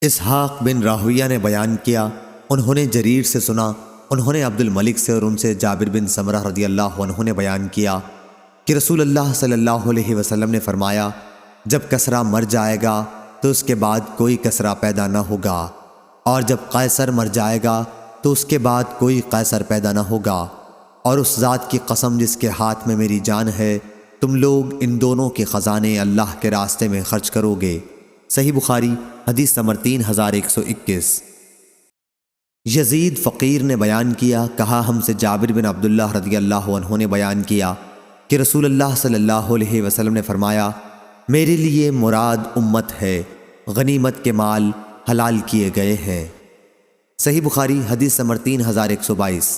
اسحاق بن راہویہ نے بیان کیا، انہوں نے جریر سے سنا، انہوں نے عبد الملک سے اور ان سے جابر بن سمرہ رضی اللہ عنہ نے بیان کیا کہ رسول اللہ صلی اللہ علیہ وسلم نے فرمایا، جب کسرا مر جائے گا تو اس کے بعد کوئی کسرا پیدا نہ ہوگا، اور جب قیصر مر جائے گا تو اس کے بعد کوئی قیصر پیدا نہ ہوگا، اور اس ذات کی قسم جس کے ہاتھ میں میری جان ہے، تم لوگ ان دونوں کے خزانے اللہ کے راستے میں خرچ کرو گے۔ صحیح بخاری حدیث نمبر 3121۔ یزید فقیر نے بیان کیا، کہا ہم سے جابر بن عبداللہ رضی اللہ عنہ نے بیان کیا کہ رسول اللہ صلی اللہ علیہ وسلم نے فرمایا، میرے لیے مراد امت ہے، غنیمت کے مال حلال کیے گئے ہیں۔ صحیح بخاری حدیث نمبر 3122۔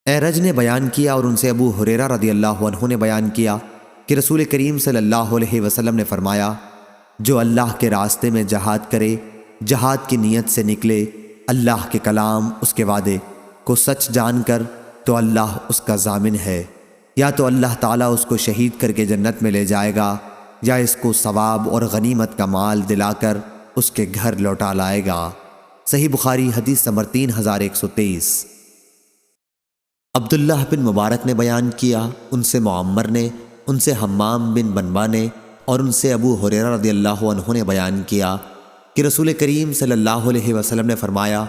اعرج نے بیان کیا اور ان سے ابو ہریرہ رضی اللہ عنہ نے بیان کیا کہ رسول کریم صلی اللہ علیہ وسلم نے فرمایا، جو اللہ کے راستے میں جہاد کرے، جہاد کی نیت سے نکلے، اللہ کے کلام اس کے وعدے کو سچ جان کر، تو اللہ اس کا ضامن ہے، یا تو اللہ تعالیٰ اس کو شہید کر کے جنت میں لے جائے گا، یا اس کو ثواب اور غنیمت کا مال دلا کر اس کے گھر لوٹا لائے گا۔ صحیح بخاری حدیث نمبر 3123۔ عبداللہ بن مبارک نے بیان کیا، ان سے معمر نے، ان سے حمام بن بنبا نے، اور ان سے ابو ہریرہ رضی اللہ عنہ نے بیان کیا کہ رسول کریم صلی اللہ علیہ وسلم نے فرمایا،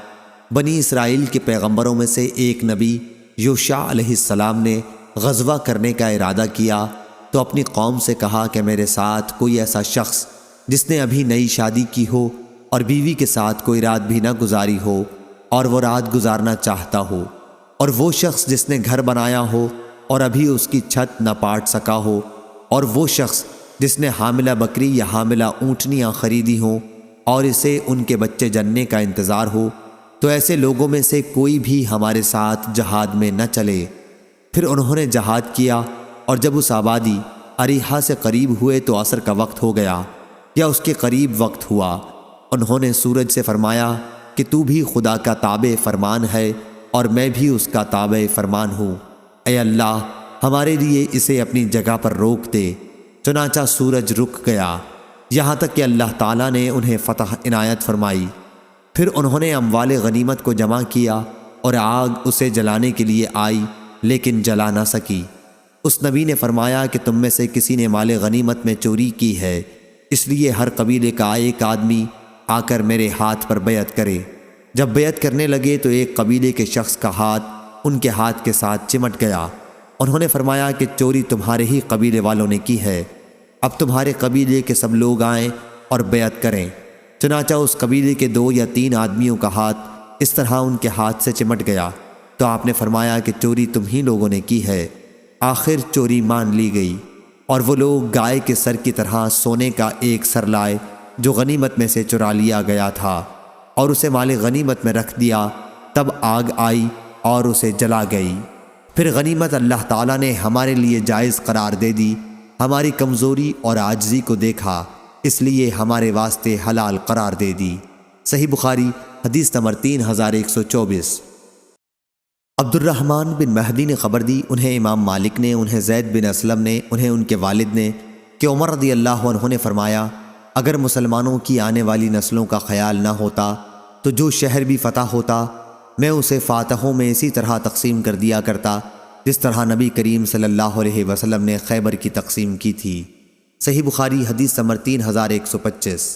بنی اسرائیل کے پیغمبروں میں سے ایک نبی یوشع علیہ السلام نے غزوہ کرنے کا ارادہ کیا تو اپنی قوم سے کہا کہ میرے ساتھ کوئی ایسا شخص جس نے ابھی نئی شادی کی ہو اور بیوی کے ساتھ کوئی رات بھی نہ گزاری ہو اور وہ رات گزارنا چاہتا ہو، اور وہ شخص جس نے گھر بنایا ہو اور ابھی اس کی چھت نہ پاٹ سکا ہو، اور وہ شخص جس نے حاملہ بکری یا حاملہ اونٹنیاں خریدی ہوں اور اسے ان کے بچے جننے کا انتظار ہو، تو ایسے لوگوں میں سے کوئی بھی ہمارے ساتھ جہاد میں نہ چلے۔ پھر انہوں نے جہاد کیا، اور جب اس آبادی اریحا سے قریب ہوئے تو عصر کا وقت ہو گیا یا اس کے قریب وقت ہوا۔ انہوں نے سورج سے فرمایا کہ تو بھی خدا کا تابع فرمان ہے اور میں بھی اس کا تابع فرمان ہوں، اے اللہ ہمارے لیے اسے اپنی جگہ پر روک دے۔ چنانچہ سورج رک گیا یہاں تک کہ اللہ تعالیٰ نے انہیں فتح عنایت فرمائی۔ پھر انہوں نے اموال غنیمت کو جمع کیا اور آگ اسے جلانے کے لیے آئی لیکن جلا نہ سکی۔ اس نبی نے فرمایا کہ تم میں سے کسی نے مال غنیمت میں چوری کی ہے، اس لیے ہر قبیلے کا ایک آدمی آ کر میرے ہاتھ پر بیعت کرے۔ جب بیعت کرنے لگے تو ایک قبیلے کے شخص کا ہاتھ ان کے ہاتھ کے ساتھ چمٹ گیا۔ انہوں نے فرمایا کہ چوری تمہارے ہی قبیلے والوں نے کی ہے، اب تمہارے قبیلے کے سب لوگ آئیں اور بیعت کریں۔ چنانچہ اس قبیلے کے 2 یا 3 آدمیوں کا ہاتھ اس طرح ان کے ہاتھ سے چمٹ گیا تو آپ نے فرمایا کہ چوری تم ہی لوگوں نے کی ہے۔ آخر چوری مان لی گئی، اور وہ لوگ گائے کے سر کی طرح سونے کا ایک سر لائے جو غنیمت میں سے چرا لیا گیا تھا، اور اسے مال غنیمت میں رکھ دیا۔ تب آگ آئی اور اسے جلا گئی۔ پھر غنیمت اللہ تعالیٰ نے ہمارے لیے جائز قرار دے دی، ہماری کمزوری اور عاجزی کو دیکھا، اس لیے ہمارے واسطے حلال قرار دے دی۔ صحیح بخاری حدیث نمبر 3124۔ عبد الرحمن بن مہدی نے خبر دی، انہیں امام مالک نے، انہیں زید بن اسلم نے، انہیں ان کے والد نے، کہ عمر رضی اللہ عنہ نے فرمایا، اگر مسلمانوں کی آنے والی نسلوں کا خیال نہ ہوتا تو جو شہر بھی فتح ہوتا میں اسے فاتحوں میں اسی طرح تقسیم کر دیا کرتا جس طرح نبی کریم صلی اللہ علیہ وسلم نے خیبر کی تقسیم کی تھی۔ صحیح بخاری حدیث نمبر 3125۔